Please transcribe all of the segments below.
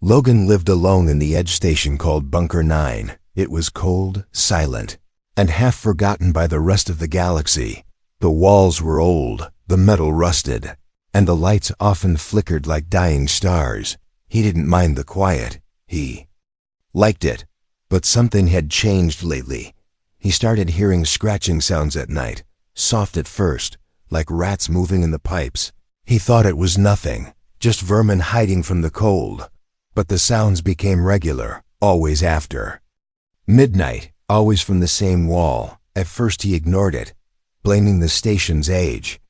Logan lived alone in the edge station called Bunker 9. It was cold, silent, and half forgotten by the rest of the galaxy. The walls were old, the metal rusted, and the lights often flickered like dying stars. He didn't mind the quiet. He liked it. But something had changed lately. He started hearing scratching sounds at night, soft at first, like rats moving in the pipes. He thought it was nothing, just vermin hiding from the cold. But the sounds became regular, always after midnight, always from the same wall. At first he ignored it, blaming the station's age.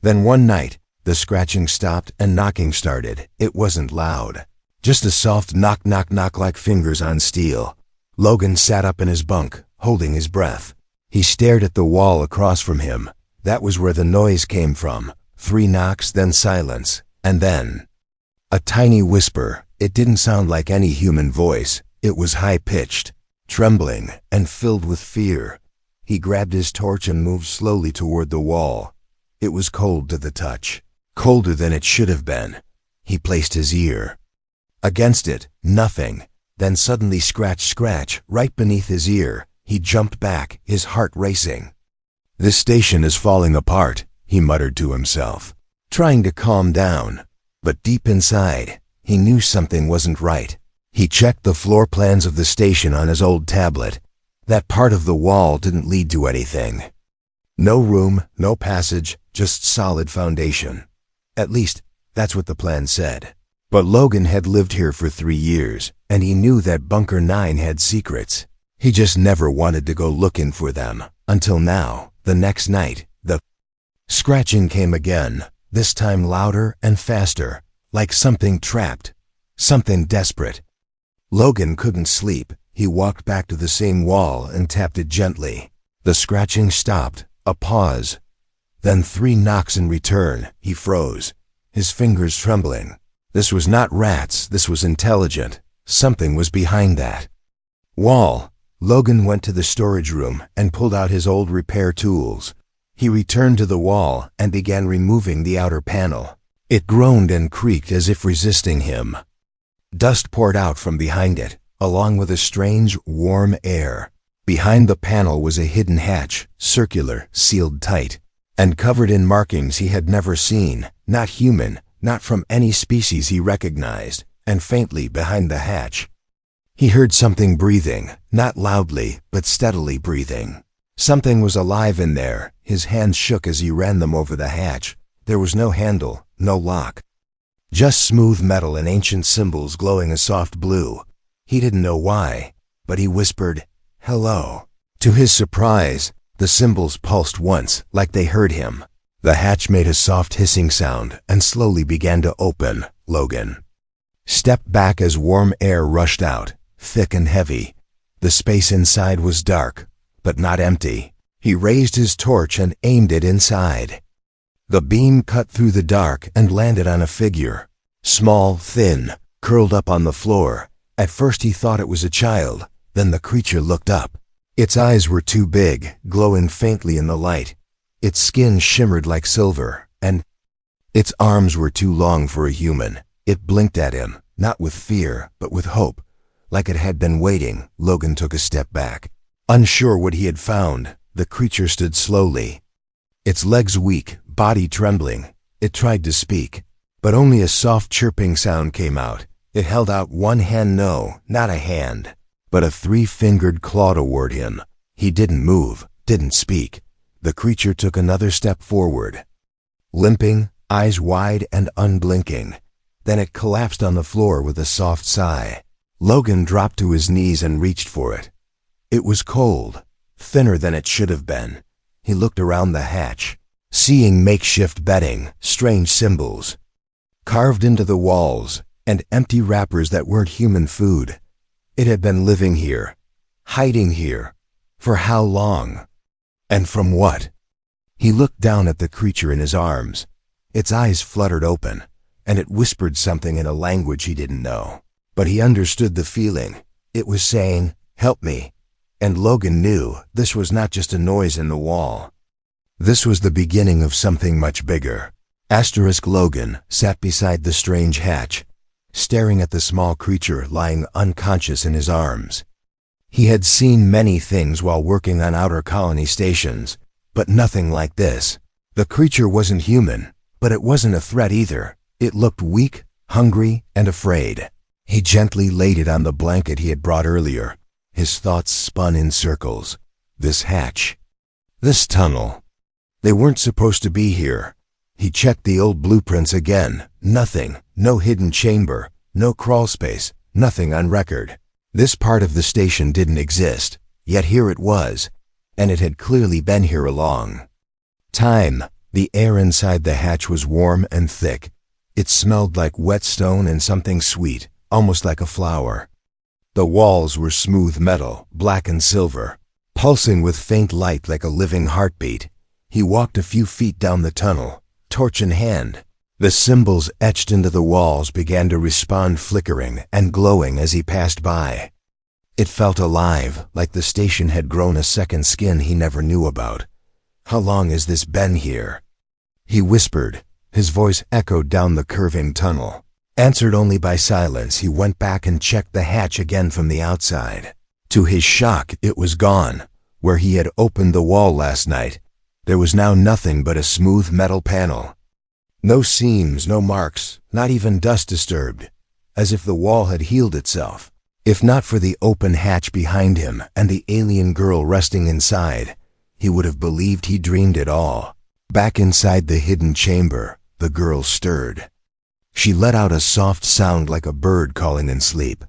Then one night, the scratching stopped and knocking started. It wasn't loud, just a soft knock knock knock like fingers on steel. Logan sat up in his bunk, holding his breath. He stared at the wall across from him. That was where the noise came from. 3 knocks, then silence, and then a tiny whisper. It didn't sound like any human voice. It was high-pitched, trembling, and filled with fear. He grabbed his torch and moved slowly toward the wall. It was cold to the touch, colder than it should have been. He placed his ear against it. Nothing. Then suddenly scratch, scratch, right beneath his ear. He jumped back, his heart racing. "This station is falling apart," he muttered to himself, trying to calm down. But deep inside, he knew something wasn't right. He checked the floor plans of the station on his old tablet. That part of the wall didn't lead to anything. No room, no passage, just solid foundation. At least, that's what the plan said. But Logan had lived here for 3 years, and he knew that Bunker 9 had secrets. He just never wanted to go looking for them. Until now, the next night, the scratching came again, this time louder and faster, like something trapped, something desperate. Logan couldn't sleep. He walked back to the same wall and tapped it gently. The scratching stopped, a pause. Then 3 knocks in return. He froze, his fingers trembling. This was not rats, this was intelligent. Something was behind that wall. Logan went to the storage room and pulled out his old repair tools. He returned to the wall and began removing the outer panel. It groaned and creaked as if resisting him. Dust poured out from behind it, along with a strange, warm air. Behind the panel was a hidden hatch, circular, sealed tight, and covered in markings he had never seen, not human, not from any species he recognized. And faintly behind the hatch, he heard something breathing, not loudly, but steadily breathing. Something was alive in there. His hands shook as he ran them over the hatch. There was no handle, no lock. Just smooth metal and ancient symbols glowing a soft blue. He didn't know why, but he whispered, "Hello." To his surprise, the symbols pulsed once, like they heard him. The hatch made a soft hissing sound and slowly began to open. Logan stepped back as warm air rushed out, thick and heavy. The space inside was dark, but not empty. He raised his torch and aimed it inside. The beam cut through the dark and landed on a figure. Small, thin, curled up on the floor. At first he thought it was a child. Then the creature looked up. Its eyes were too big, glowing faintly in the light. Its skin shimmered like silver, and its arms were too long for a human. It blinked at him, not with fear, but with hope. Like it had been waiting. Logan took a step back. Unsure what he had found, the creature stood slowly. Its legs weak, body trembling. It tried to speak, but only a soft chirping sound came out. It held out one hand, no, not a hand, but a 3-fingered claw toward him. He didn't move, didn't speak. The creature took another step forward, limping, eyes wide and unblinking. Then it collapsed on the floor with a soft sigh. Logan dropped to his knees and reached for it. It was cold, thinner than it should have been. He looked around the hatch, seeing makeshift bedding, strange symbols carved into the walls, and empty wrappers that weren't human food. It had been living here, hiding here. For how long? And from what? He looked down at the creature in his arms. Its eyes fluttered open, and it whispered something in a language he didn't know. But he understood the feeling. It was saying, "Help me." And Logan knew this was not just a noise in the wall. This was the beginning of something much bigger. Logan sat beside the strange hatch. staring at the small creature lying unconscious in his arms. He had seen many things while working on outer colony stations, but nothing like this. The creature wasn't human, but it wasn't a threat either. It looked weak, hungry, and afraid. He gently laid it on the blanket he had brought earlier. His thoughts spun in circles. This hatch. This tunnel. They weren't supposed to be here. He checked the old blueprints again. Nothing. No hidden chamber. No crawl space. Nothing on record. This part of the station didn't exist, yet here it was, and it had clearly been here along time. The air inside the hatch was warm and thick. It smelled like wet stone and something sweet, almost like a flower. The walls were smooth metal, black and silver, pulsing with faint light like a living heartbeat. He walked a few feet down the tunnel, torch in hand. The symbols etched into the walls began to respond, flickering and glowing as he passed by. It felt alive, like the station had grown a second skin he never knew about. How long has this been here? He whispered. His voice echoed down the curving tunnel. Answered only by silence, he went back and checked the hatch again from the outside. To his shock, it was gone. Where he had opened the wall last night, there was now nothing but a smooth metal panel. No seams, no marks, not even dust disturbed, as if the wall had healed itself. If not for the open hatch behind him and the alien girl resting inside, he would have believed he dreamed it all. Back inside the hidden chamber, the girl stirred. She let out a soft sound like a bird calling in sleep.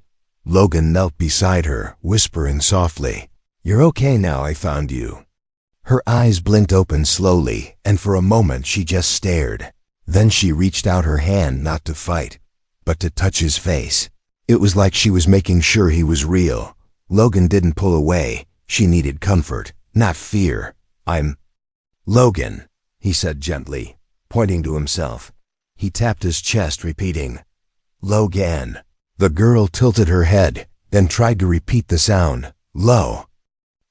Logan knelt beside her, whispering softly, "You're okay now, I found you." Her eyes blinked open slowly, and for a moment she just stared. Then she reached out her hand not to fight, but to touch his face. It was like she was making sure he was real. Logan didn't pull away. She needed comfort, not fear. "I'm Logan," he said gently, pointing to himself. He tapped his chest, repeating, "Logan." The girl tilted her head, then tried to repeat the sound.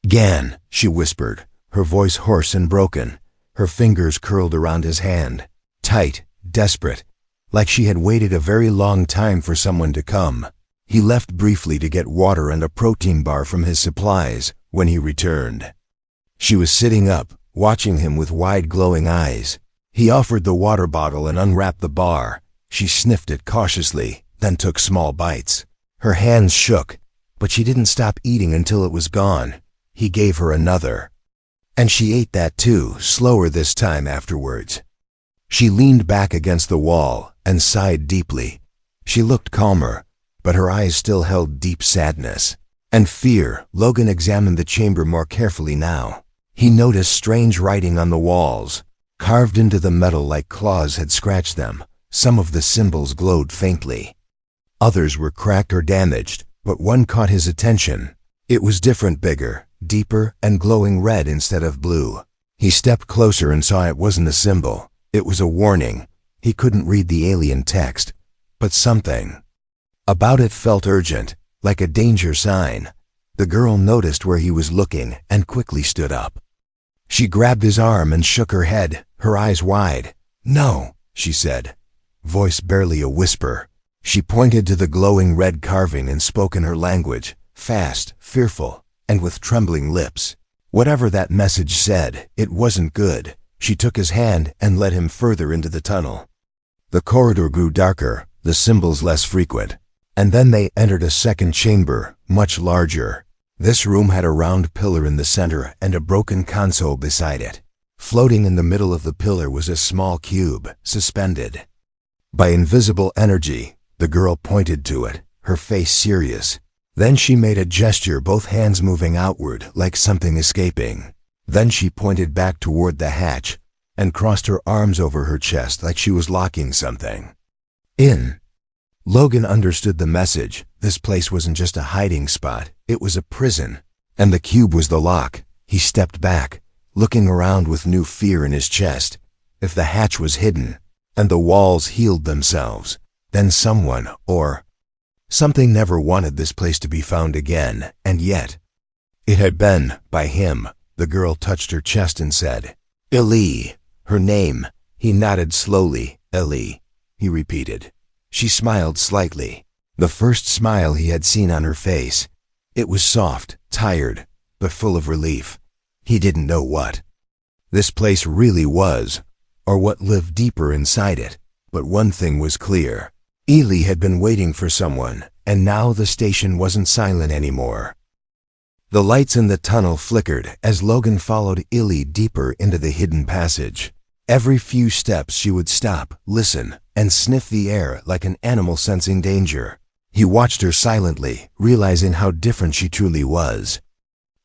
"Gan," she whispered, her voice hoarse and broken. Her fingers curled around his hand, tight, desperate, like she had waited a very long time for someone to come. He left briefly to get water and a protein bar from his supplies. When he returned, she was sitting up, watching him with wide glowing eyes. He offered the water bottle and unwrapped the bar. She sniffed it cautiously, then took small bites. Her hands shook, but she didn't stop eating until it was gone. He gave her another, and she ate that too, slower this time afterwards. She leaned back against the wall and sighed deeply. She looked calmer, but her eyes still held deep sadness and fear. Logan examined the chamber more carefully now. He noticed strange writing on the walls, carved into the metal like claws had scratched them. Some of the symbols glowed faintly. Others were cracked or damaged, but one caught his attention. It was different, bigger, deeper, and glowing red instead of blue. He stepped closer and saw it wasn't a symbol. It was a warning. He couldn't read the alien text, but something about it felt urgent, like a danger sign. The girl noticed where he was looking and quickly stood up. She grabbed his arm and shook her head, her eyes wide. "No," she said, voice barely a whisper. She pointed to the glowing red carving and spoke in her language, fast, fearful, and with trembling lips. Whatever that message said, it wasn't good. She took his hand and led him further into the tunnel. The corridor grew darker, the symbols less frequent, and then they entered a second chamber, much larger. This room had a round pillar in the center and a broken console beside it. Floating in the middle of the pillar was a small cube, suspended by invisible energy. The girl pointed to it, her face serious. Then she made a gesture, both hands moving outward like something escaping. Then she pointed back toward the hatch and crossed her arms over her chest like she was locking something. "In." Logan understood the message. This place wasn't just a hiding spot, it was a prison, and the cube was the lock. He stepped back, looking around with new fear in his chest. If the hatch was hidden, and the walls healed themselves, then someone or something never wanted this place to be found again, and yet it had been by him. The girl touched her chest and said, "Ellie." Her name. He nodded slowly. "Ellie," he repeated. She smiled slightly. The first smile he had seen on her face. It was soft, tired, but full of relief. He didn't know what this place really was, or what lived deeper inside it. But one thing was clear. Ely had been waiting for someone, and now the station wasn't silent anymore. The lights in the tunnel flickered as Logan followed Ely deeper into the hidden passage. Every few steps she would stop, listen, and sniff the air like an animal sensing danger. He watched her silently, realizing how different she truly was.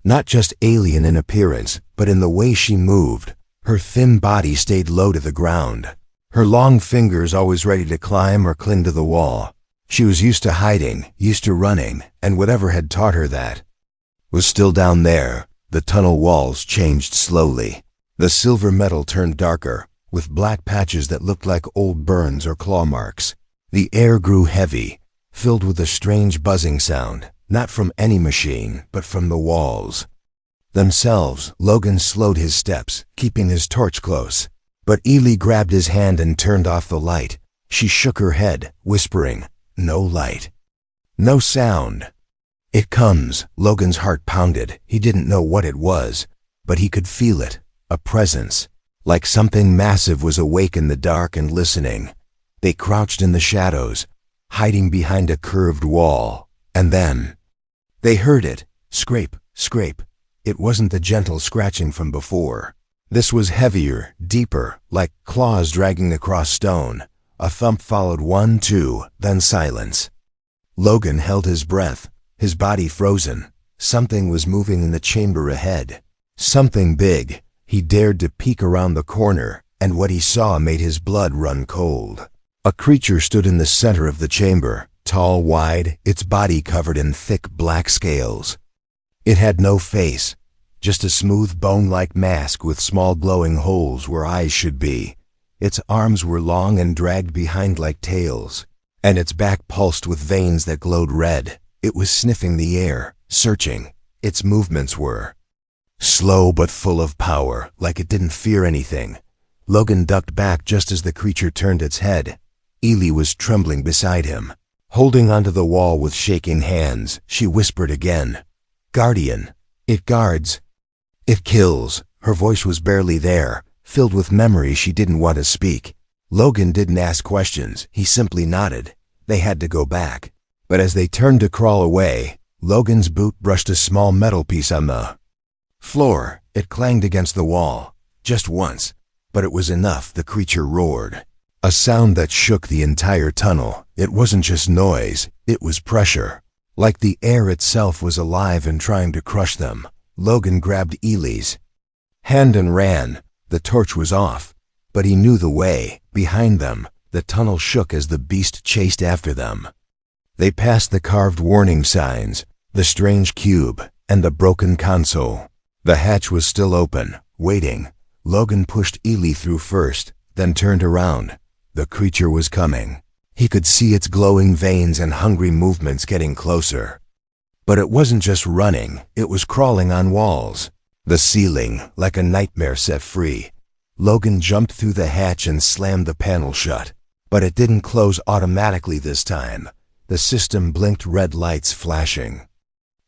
Not just alien in appearance, but in the way she moved. Her thin body stayed low to the ground, her long fingers always ready to climb or cling to the wall. She was used to hiding, used to running, and whatever had taught her that was still down there. The tunnel walls changed slowly. The silver metal turned darker, with black patches that looked like old burns or claw marks. The air grew heavy, filled with a strange buzzing sound, not from any machine, but from the walls themselves. Logan slowed his steps, keeping his torch close. But Ely grabbed his hand and turned off the light. She shook her head, whispering, "No light. No sound." "It comes." Logan's heart pounded. He didn't know what it was, but he could feel it, a presence, like something massive was awake in the dark and listening. They crouched in the shadows, hiding behind a curved wall. And then they heard it, scrape, scrape. It wasn't the gentle scratching from before. This was heavier, deeper, like claws dragging across stone. A thump followed one, two, then silence. Logan held his breath, his body frozen. Something was moving in the chamber ahead. Something big. He dared to peek around the corner, and what he saw made his blood run cold. A creature stood in the center of the chamber, tall, wide, its body covered in thick black scales. It had no face, just a smooth bone-like mask with small glowing holes where eyes should be. Its arms were long and dragged behind like tails, and its back pulsed with veins that glowed red. It was sniffing the air, searching. Its movements were slow but full of power, like it didn't fear anything. Logan ducked back just as the creature turned its head. Ely was trembling beside him. Holding onto the wall with shaking hands, she whispered again, "Guardian. It guards. It kills." Her voice was barely there, filled with memory she didn't want to speak. Logan didn't ask questions, he simply nodded. They had to go back. But as they turned to crawl away, Logan's boot brushed a small metal piece on the floor. It clanged against the wall, just once, but it was enough. The creature roared, a sound that shook the entire tunnel. It wasn't just noise, it was pressure, like the air itself was alive and trying to crush them. Logan grabbed Ely's hand and ran. The torch was off, but he knew the way. Behind them, the tunnel shook as the beast chased after them. They passed the carved warning signs, the strange cube, and the broken console. The hatch was still open, waiting. Logan pushed Ely through first, then turned around. The creature was coming. He could see its glowing veins and hungry movements getting closer. But it wasn't just running, it was crawling on walls. The ceiling, like a nightmare set free. Logan jumped through the hatch and slammed the panel shut. But it didn't close automatically this time. The system blinked, red lights flashing.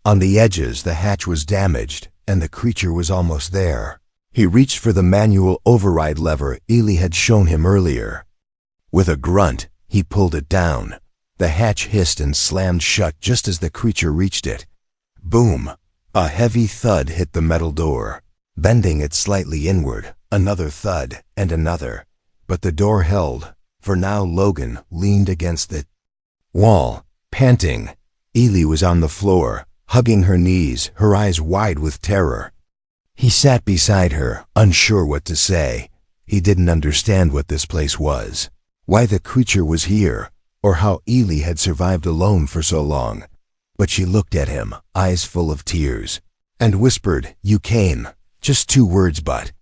On the edges, the hatch was damaged, and the creature was almost there. He reached for the manual override lever Ely had shown him earlier. With a grunt, he pulled it down. The hatch hissed and slammed shut just as the creature reached it. Boom! A heavy thud hit the metal door, bending it slightly inward. Another thud, and another. But the door held, for now Logan leaned against the wall, panting. Ely was on the floor, hugging her knees, her eyes wide with terror. He sat beside her, unsure what to say. He didn't understand what this place was, why the creature was here, or how Ely had survived alone for so long. But she looked at him, eyes full of tears, and whispered, "You came." Just 2 words, but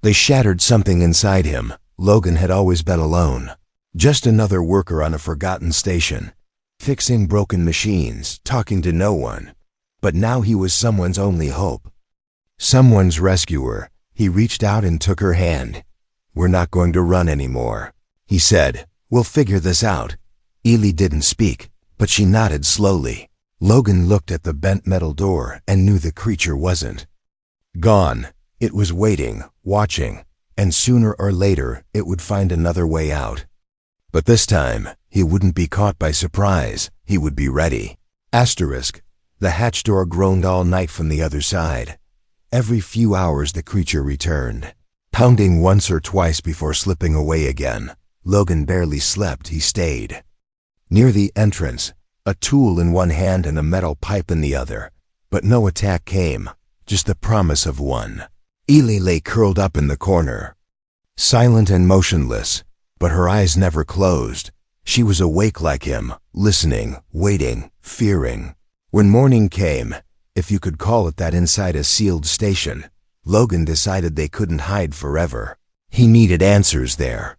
they shattered something inside him. Logan had always been alone, just another worker on a forgotten station, fixing broken machines, talking to no one. But now he was someone's only hope, someone's rescuer. He reached out and took her hand. "We're not going to run anymore," he said. "We'll figure this out." Ely didn't speak, but she nodded slowly. Logan looked at the bent metal door and knew the creature wasn't gone. It was waiting, watching, and sooner or later it would find another way out. But this time, he wouldn't be caught by surprise. He would be ready. Asterisk. The hatch door groaned all night from the other side. Every few hours the creature returned, pounding once or twice before slipping away again. Logan barely slept. He stayed near the entrance, a tool in one hand and a metal pipe in the other. But no attack came, just the promise of one. Ely lay curled up in the corner, silent and motionless, but her eyes never closed. She was awake like him, listening, waiting, fearing. When morning came, if you could call it that, inside a sealed station, Logan decided they couldn't hide forever. He needed answers there.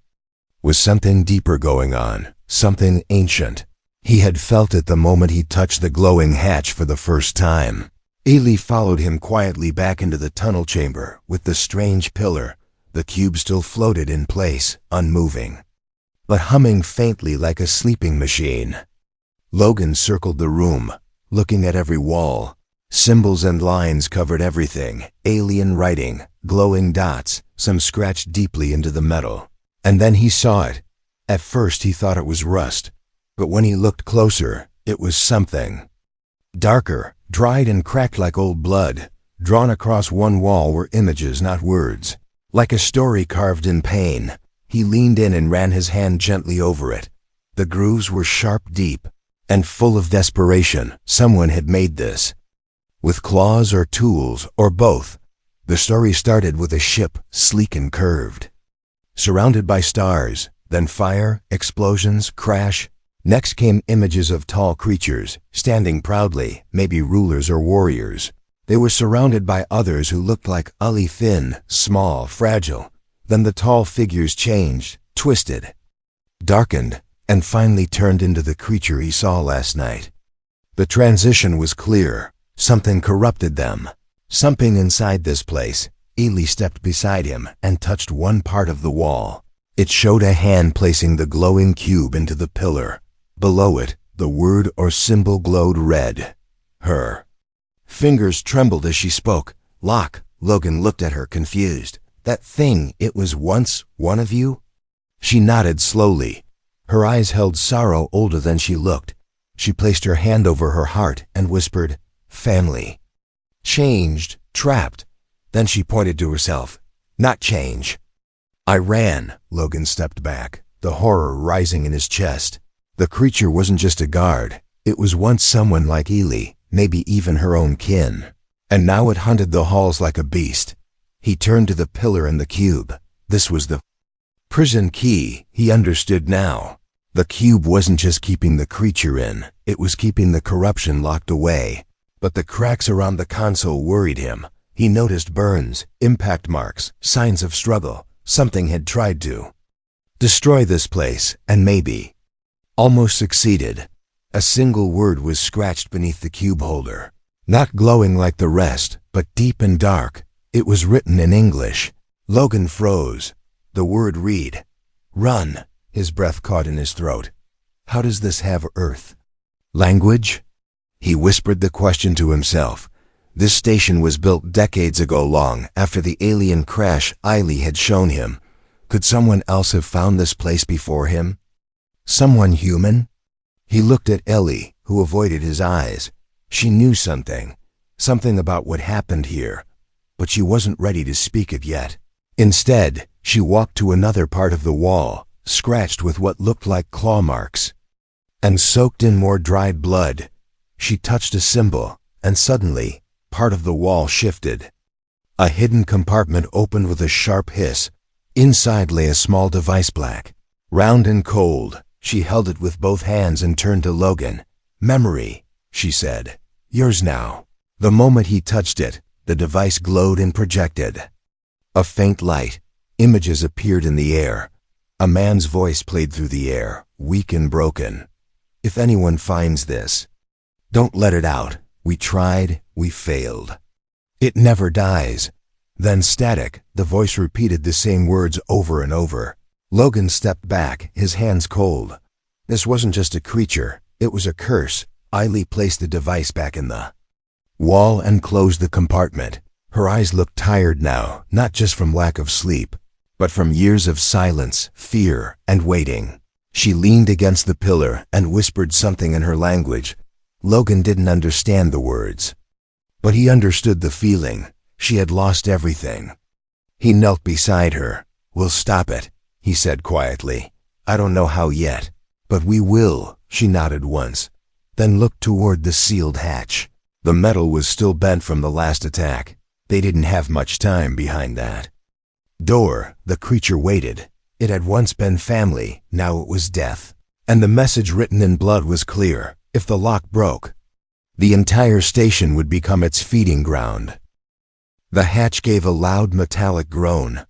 Was something deeper going on, something ancient. He had felt it the moment he touched the glowing hatch for the first time. Ely followed him quietly back into the tunnel chamber with the strange pillar. The cube still floated in place, unmoving, but humming faintly like a sleeping machine. Logan circled the room, looking at every wall. Symbols and lines covered everything, alien writing, glowing dots, some scratched deeply into the metal. And then he saw it. At first he thought it was rust, but when he looked closer, it was something darker, dried and cracked like old blood. Drawn across one wall were images, not words, like a story carved in pain. He leaned in and ran his hand gently over it. The grooves were sharp, deep, and full of desperation. Someone had made this with claws or tools, or both. The story started with a ship, sleek and curved, surrounded by stars, then fire, explosions, crash. Next came images of tall creatures, standing proudly, maybe rulers or warriors. They were surrounded by others who looked like ugly, thin, small, fragile. Then the tall figures changed, twisted, darkened, and finally turned into the creature he saw last night. The transition was clear. Something corrupted them. Something inside this place. Ely stepped beside him and touched one part of the wall. It showed a hand placing the glowing cube into the pillar. Below it, the word or symbol glowed red. Her fingers trembled as she spoke. Locke. Logan looked at her, confused. That thing, it was once one of you? She nodded slowly. Her eyes held sorrow older than she looked. She placed her hand over her heart and whispered, family. Changed, trapped. Then she pointed to herself. Not change. I ran. Logan stepped back, the horror rising in his chest. The creature wasn't just a guard. It was once someone like Ely, maybe even her own kin. And now it hunted the halls like a beast. He turned to the pillar and the cube. This was the prison key. He understood now. The cube wasn't just keeping the creature in, it was keeping the corruption locked away. But the cracks around the console worried him. He noticed burns, impact marks, signs of struggle. Something had tried to destroy this place, and maybe almost succeeded. A single word was scratched beneath the cube holder. Not glowing like the rest, but deep and dark. It was written in English. Logan froze. The word read, run. His breath caught in his throat. How does this have Earth language? He whispered the question to himself. This station was built decades ago, long after the alien crash Ely had shown him. Could someone else have found this place before him? Someone human? He looked at Ellie, who avoided his eyes. She knew something about what happened here, but she wasn't ready to speak it yet. Instead, she walked to another part of the wall, scratched with what looked like claw marks, and soaked in more dried blood. She touched a symbol, and suddenly, part of the wall shifted. A hidden compartment opened with a sharp hiss. Inside lay a small device, black, round and cold. She held it with both hands and turned to Logan. Memory, she said. Yours now. The moment he touched it, the device glowed and projected. A faint light. Images appeared in the air. A man's voice played through the air, weak and broken. If anyone finds this, don't let it out. We tried, we failed. It never dies. Then static, the voice repeated the same words over and over. Logan stepped back, his hands cold. This wasn't just a creature, it was a curse. Eileen placed the device back in the wall and closed the compartment. Her eyes looked tired now, not just from lack of sleep, but from years of silence, fear, and waiting. She leaned against the pillar and whispered something in her language. Logan didn't understand the words, but he understood the feeling. She had lost everything. He knelt beside her. "We'll stop it," he said quietly. "I don't know how yet, but we will." She nodded once, then looked toward the sealed hatch. The metal was still bent from the last attack. They didn't have much time behind that door. The creature waited. It had once been family, now it was death. And the message written in blood was clear. If the lock broke, the entire station would become its feeding ground. The hatch gave a loud metallic groan.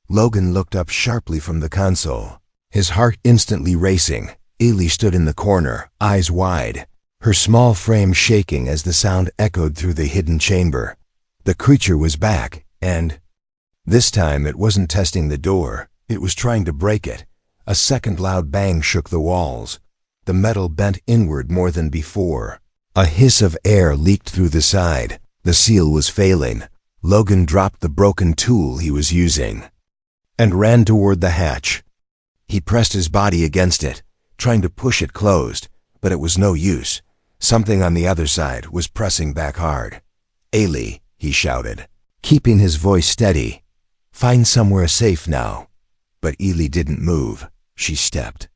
Logan looked up sharply from the console, his heart instantly racing. Eileen stood in the corner, eyes wide, her small frame shaking as the sound echoed through the hidden chamber. The creature was back, and this time it wasn't testing the door, it was trying to break it. A second loud bang shook the walls. The metal bent inward more than before. A hiss of air leaked through the side. The seal was failing. Logan dropped the broken tool he was using and ran toward the hatch. He pressed his body against it, trying to push it closed, but it was no use. Something on the other side was pressing back hard. "Eileen," he shouted, keeping his voice steady. "Find somewhere safe now." But Eileen didn't move. She stepped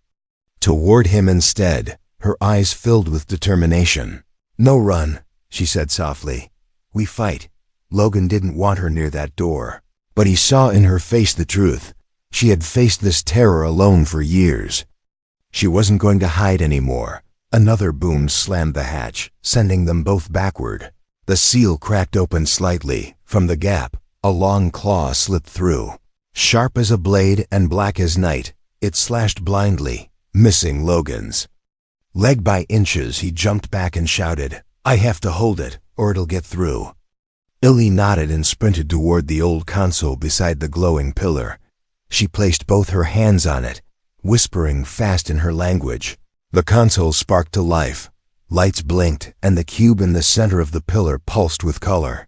toward him instead, her eyes filled with determination. "No run," she said softly. "We fight." Logan didn't want her near that door, but he saw in her face the truth. She had faced this terror alone for years. She wasn't going to hide anymore. Another boom slammed the hatch, sending them both backward. The seal cracked open slightly. From the gap, a long claw slipped through. Sharp as a blade and black as night, it slashed blindly, missing Logan's leg by inches. He jumped back and shouted, "I have to hold it, or it'll get through." Eileen nodded and sprinted toward the old console beside the glowing pillar. She placed both her hands on it, whispering fast in her language. The console sparked to life. Lights blinked, and the cube in the center of the pillar pulsed with color.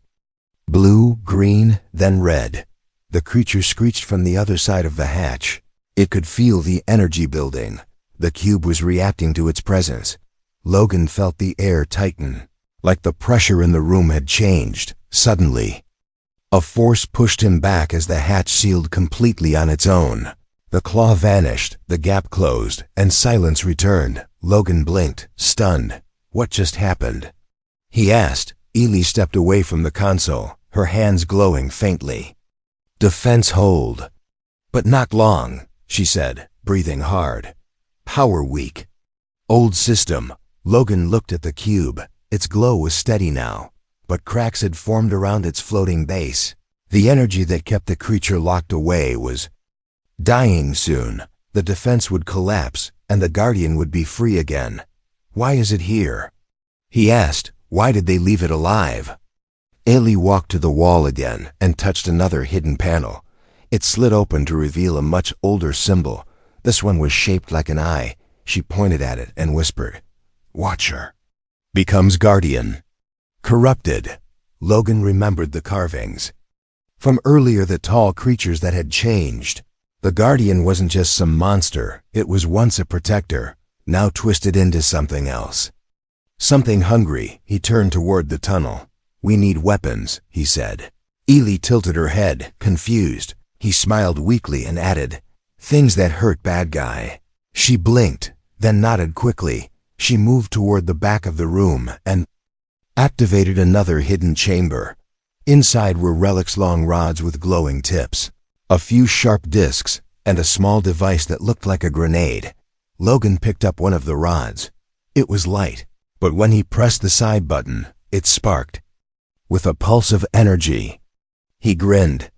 Blue, green, then red. The creature screeched from the other side of the hatch. It could feel the energy building. The cube was reacting to its presence. Logan felt the air tighten, like the pressure in the room had changed. Suddenly, a force pushed him back as the hatch sealed completely on its own. The claw vanished, the gap closed, and silence returned. Logan blinked, stunned. What just happened? He asked. Eileen stepped away from the console, her hands glowing faintly. "Defense hold." "But not long," she said, breathing hard. "Power weak." "Old system." Logan looked at the cube. Its glow was steady now, but cracks had formed around its floating base. The energy that kept the creature locked away was dying soon. The defense would collapse, and the Guardian would be free again. "Why is it here?" he asked. "Why did they leave it alive?" Eileen walked to the wall again and touched another hidden panel. It slid open to reveal a much older symbol. This one was shaped like an eye. She pointed at it and whispered, "Watcher. Becomes Guardian. Corrupted." Logan remembered the carvings from earlier, the tall creatures that had changed. The Guardian wasn't just some monster. It was once a protector, now twisted into something else. Something hungry. He turned toward the tunnel. "We need weapons," he said. Eileen tilted her head, confused. He smiled weakly and added, "Things that hurt bad guy." She blinked, then nodded quickly. She moved toward the back of the room and activated another hidden chamber. Inside were relics, long rods with glowing tips, a few sharp discs, and a small device that looked like a grenade. Logan picked up one of the rods. It was light, but when he pressed the side button, it sparked with a pulse of energy. He grinned.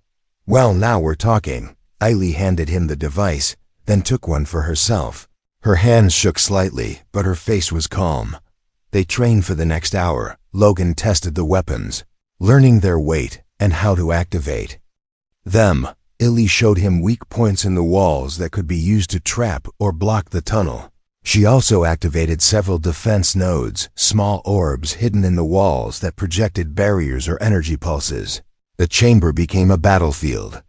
"Well, now we're talking." Eileen handed him the device, then took one for herself. Her hands shook slightly, but her face was calm. They trained for the next hour. Logan tested the weapons, learning their weight and how to activate them. Eileen showed him weak points in the walls that could be used to trap or block the tunnel. She also activated several defense nodes, small orbs hidden in the walls that projected barriers or energy pulses. The chamber became a battlefield,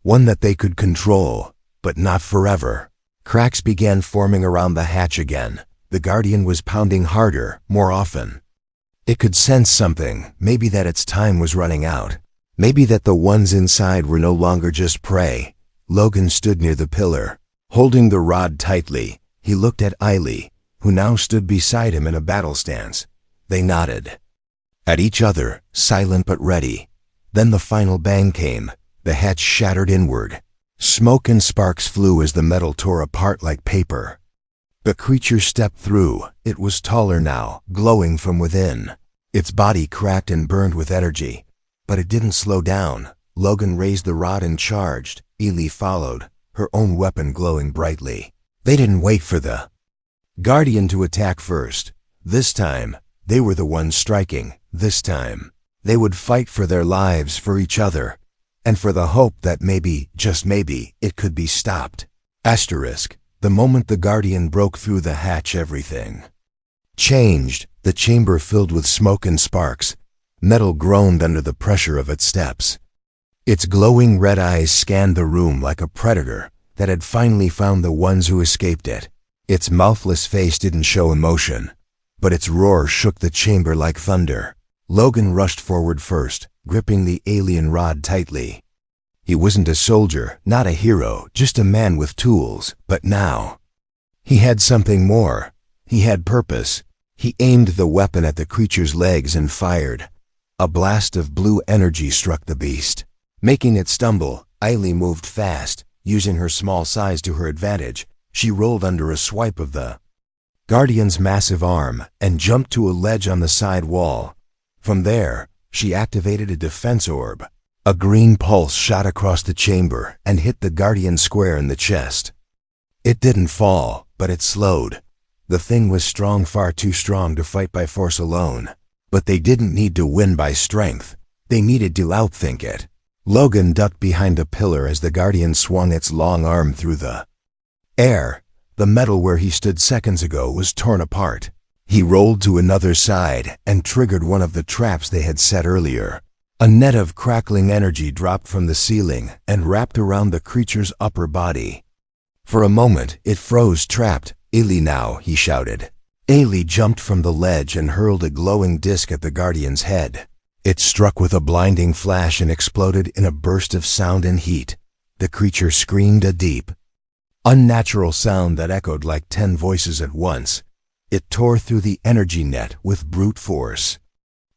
one that they could control, but not forever. Cracks began forming around the hatch again. The Guardian was pounding harder, more often. It could sense something, maybe that its time was running out. Maybe that the ones inside were no longer just prey. Logan stood near the pillar, holding the rod tightly. He looked at Eiley, who now stood beside him in a battle stance. They nodded at each other, silent but ready. Then the final bang came. The hatch shattered inward. Smoke and sparks flew as the metal tore apart like paper. The creature stepped through. It was taller now, glowing from within. Its body cracked and burned with energy. But it didn't slow down. Logan raised the rod and charged. Eiley followed, her own weapon glowing brightly. They didn't wait for the Guardian to attack first. This time, they were the ones striking. This time, they would fight for their lives, for each other, and for the hope that maybe, just maybe, it could be stopped. Asterisk. The moment the Guardian broke through the hatch, everything changed. The chamber filled with smoke and sparks. Metal groaned under the pressure of its steps. Its glowing red eyes scanned the room like a predator that had finally found the ones who escaped it. Its mouthless face didn't show emotion, but its roar shook the chamber like thunder. Logan rushed forward first, gripping the alien rod tightly. He wasn't a soldier, not a hero, just a man with tools, but now he had something more. He had purpose. He aimed the weapon at the creature's legs and fired. A blast of blue energy struck the beast, making it stumble. Eiley moved fast, using her small size to her advantage. She rolled under a swipe of the Guardian's massive arm and jumped to a ledge on the side wall. From there, she activated a defense orb. A green pulse shot across the chamber and hit the Guardian square in the chest. It didn't fall, but it slowed. The thing was strong, far too strong to fight by force alone. But they didn't need to win by strength. They needed to outthink it. Logan ducked behind a pillar as the Guardian swung its long arm through the air. The metal where he stood seconds ago was torn apart. He rolled to another side and triggered one of the traps they had set earlier. A net of crackling energy dropped from the ceiling and wrapped around the creature's upper body. For a moment, it froze, trapped. "Eiley now," he shouted. Eiley jumped from the ledge and hurled a glowing disc at the Guardian's head. It struck with a blinding flash and exploded in a burst of sound and heat. The creature screamed, a deep, unnatural sound that echoed like 10 voices at once. It tore through the energy net with brute force,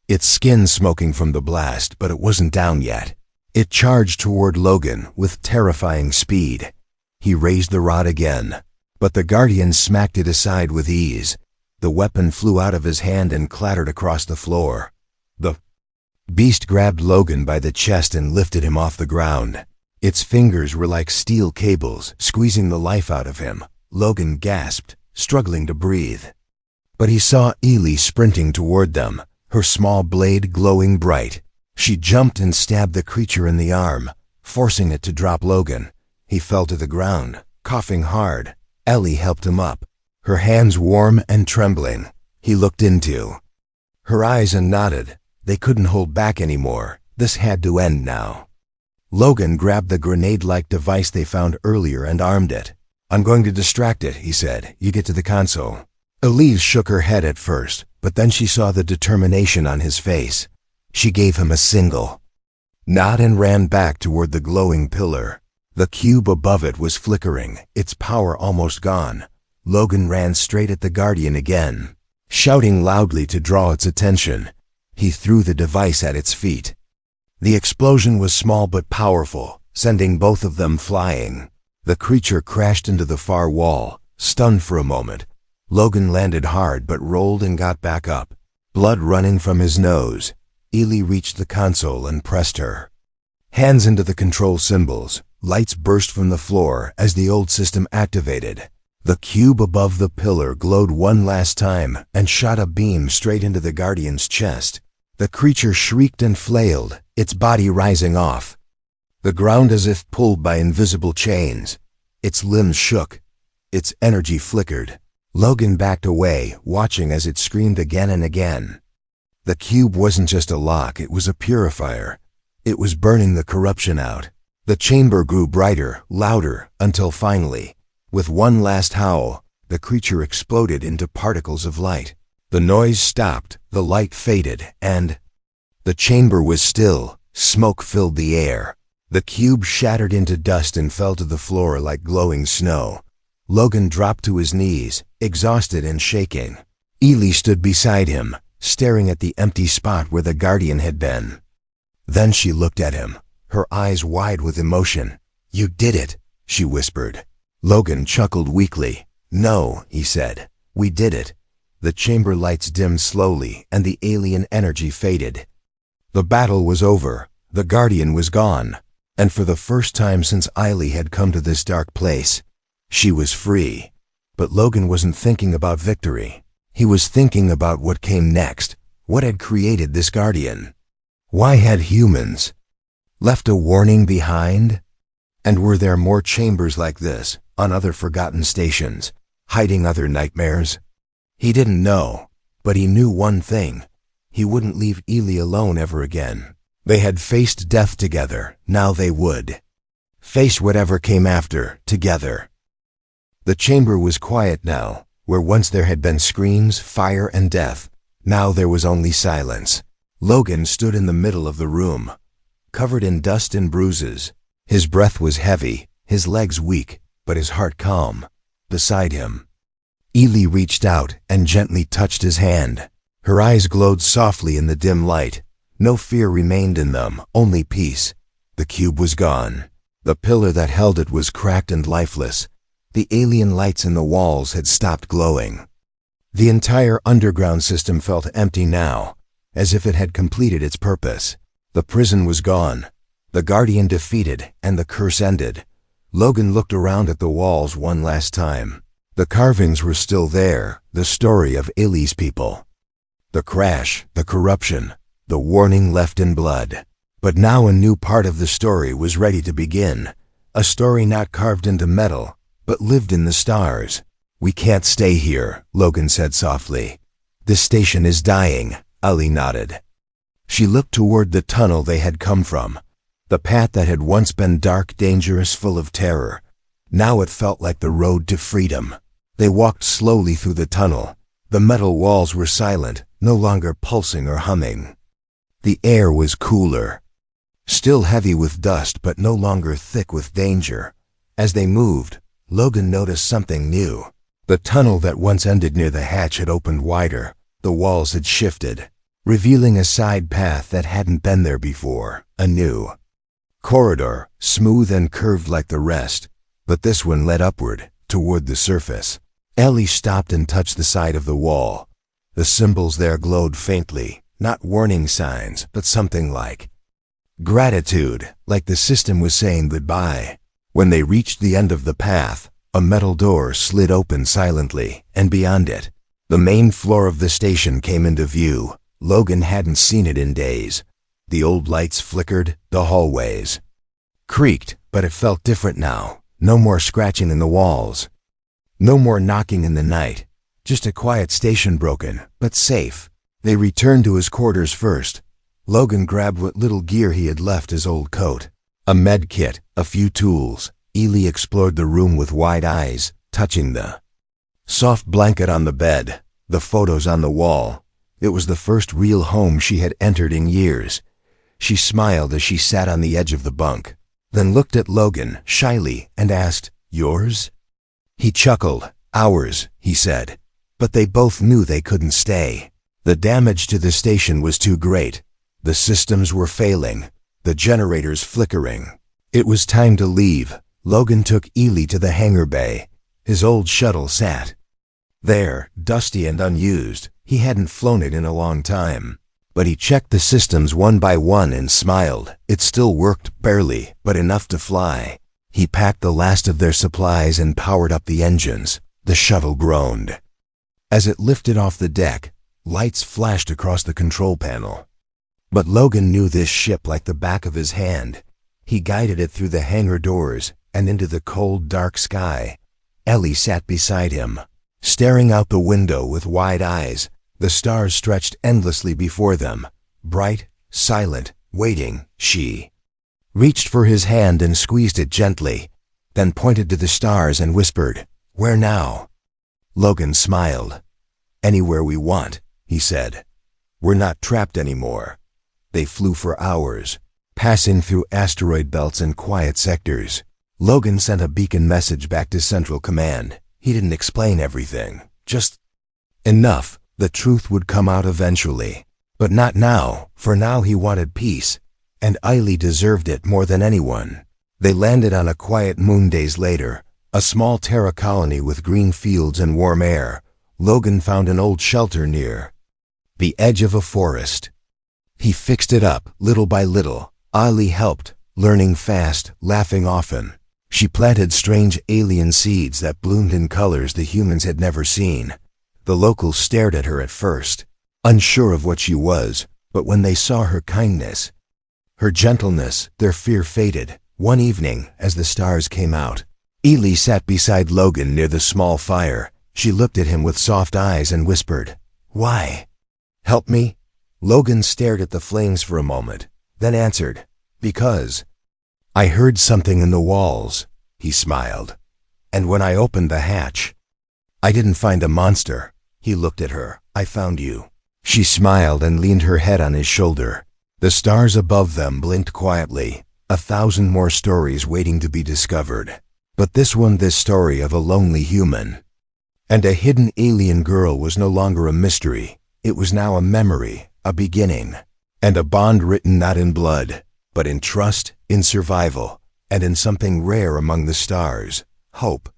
its skin smoking from the blast, but it wasn't down yet. It charged toward Logan with terrifying speed. He raised the rod again, but the Guardian smacked it aside with ease. The weapon flew out of his hand and clattered across the floor. The beast grabbed Logan by the chest and lifted him off the ground. Its fingers were like steel cables, squeezing the life out of him. Logan gasped, struggling to breathe. But he saw Eiley sprinting toward them, her small blade glowing bright. She jumped and stabbed the creature in the arm, forcing it to drop Logan. He fell to the ground, coughing hard. Ellie helped him up, her hands warm and trembling. He looked into her eyes and nodded. They couldn't hold back anymore. This had to end now. Logan grabbed the grenade-like device they found earlier and armed it. "I'm going to distract it," he said. "You get to the console." Elise shook her head at first, but then she saw the determination on his face. She gave him a single nod and ran back toward the glowing pillar. The cube above it was flickering, its power almost gone. Logan ran straight at the Guardian again, shouting loudly to draw its attention. He threw the device at its feet. The explosion was small but powerful, sending both of them flying. The creature crashed into the far wall, stunned for a moment. Logan landed hard but rolled and got back up, blood running from his nose. Eiley reached the console and pressed her hands into the control symbols. Lights burst from the floor as the old system activated. The cube above the pillar glowed one last time and shot a beam straight into the Guardian's chest. The creature shrieked and flailed, its body rising off the ground as if pulled by invisible chains. Its limbs shook. Its energy flickered. Logan backed away, watching as it screamed again and again. The cube wasn't just a lock, it was a purifier. It was burning the corruption out. The chamber grew brighter, louder, until finally, with one last howl, the creature exploded into particles of light. The noise stopped, the light faded, and the chamber was still. Smoke filled the air. The cube shattered into dust and fell to the floor like glowing snow. Logan dropped to his knees, exhausted and shaking. Ely stood beside him, staring at the empty spot where the Guardian had been. Then she looked at him, her eyes wide with emotion. "You did it," she whispered. Logan chuckled weakly. "No," he said. "We did it." The chamber lights dimmed slowly, and the alien energy faded. The battle was over. The Guardian was gone. And for the first time since Ely had come to this dark place, she was free. But Logan wasn't thinking about victory. He was thinking about what came next, what had created this Guardian. Why had humans left a warning behind? And were there more chambers like this, on other forgotten stations, hiding other nightmares? He didn't know, but he knew one thing. He wouldn't leave Ely alone ever again. They had faced death together, now they would face whatever came after, together. The chamber was quiet now, where once there had been screams, fire, and death. Now there was only silence. Logan stood in the middle of the room, covered in dust and bruises. His breath was heavy, his legs weak, but his heart calm. Beside him, Ely reached out and gently touched his hand. Her eyes glowed softly in the dim light. No fear remained in them, only peace. The cube was gone. The pillar that held it was cracked and lifeless. The alien lights in the walls had stopped glowing. The entire underground system felt empty now, as if it had completed its purpose. The prison was gone, the Guardian defeated, and the curse ended. Logan looked around at the walls one last time. The carvings were still there, the story of Ely's people. The crash, the corruption, the warning left in blood. But now a new part of the story was ready to begin. A story not carved into metal, but lived in the stars. "We can't stay here," Logan said softly. "This station is dying." Ely nodded. She looked toward the tunnel they had come from. The path that had once been dark, dangerous, full of terror. Now it felt like the road to freedom. They walked slowly through the tunnel. The metal walls were silent, no longer pulsing or humming. The air was cooler, still heavy with dust but no longer thick with danger. As they moved, Logan noticed something new. The tunnel that once ended near the hatch had opened wider. The walls had shifted, revealing a side path that hadn't been there before, a new corridor, smooth and curved like the rest, but this one led upward, toward the surface. Ely stopped and touched the side of the wall. The symbols there glowed faintly, not warning signs, but something like gratitude, like the system was saying goodbye. When they reached the end of the path, a metal door slid open silently, and beyond it, the main floor of the station came into view. Logan hadn't seen it in days. The old lights flickered, the hallways creaked, but it felt different now. No more scratching in the walls. No more knocking in the night. Just a quiet station, broken, but safe. They returned to his quarters first. Logan grabbed what little gear he had left, his old coat, a med kit, a few tools. Ely explored the room with wide eyes, touching the soft blanket on the bed, the photos on the wall. It was the first real home she had entered in years. She smiled as she sat on the edge of the bunk, then looked at Logan shyly and asked, "Yours?" He chuckled. "Ours," he said. But they both knew they couldn't stay. The damage to the station was too great. The systems were failing, the generators flickering. It was time to leave. Logan took Ely to the hangar bay. His old shuttle sat there, dusty and unused. He hadn't flown it in a long time. But he checked the systems one by one and smiled. It still worked, barely, but enough to fly. He packed the last of their supplies and powered up the engines. The shuttle groaned. As it lifted off the deck, lights flashed across the control panel. But Logan knew this ship like the back of his hand. He guided it through the hangar doors and into the cold, dark sky. Ely sat beside him, Staring out the window with wide eyes, the stars stretched endlessly before them, bright, silent, waiting. She reached for his hand and squeezed it gently, then pointed to the stars and whispered, "Where now?" Logan smiled. "Anywhere we want," he said. "We're not trapped anymore." They flew for hours, passing through asteroid belts and quiet sectors. Logan sent a beacon message back to Central Command. He didn't explain everything, just enough. The truth would come out eventually. But not now. For now he wanted peace, and Eiley deserved it more than anyone. They landed on a quiet moon days later, a small Terra colony with green fields and warm air. Logan found an old shelter near the edge of a forest. He fixed it up, little by little. Eiley helped, learning fast, laughing often. She planted strange alien seeds that bloomed in colors the humans had never seen. The locals stared at her at first, unsure of what she was, but when they saw her kindness, her gentleness, their fear faded. One evening, as the stars came out, Eiley sat beside Logan near the small fire. She looked at him with soft eyes and whispered, "Why? Help me?" Logan stared at the flames for a moment, then answered, "Because I heard something in the walls," he smiled. "And when I opened the hatch, I didn't find a monster." He looked at her. "I found you." She smiled and leaned her head on his shoulder. The stars above them blinked quietly, 1,000 more stories waiting to be discovered. But this story of a lonely human and a hidden alien girl was no longer a mystery. It was now a memory, a beginning, and a bond written not in blood, but in trust, in survival, and in something rare among the stars: hope.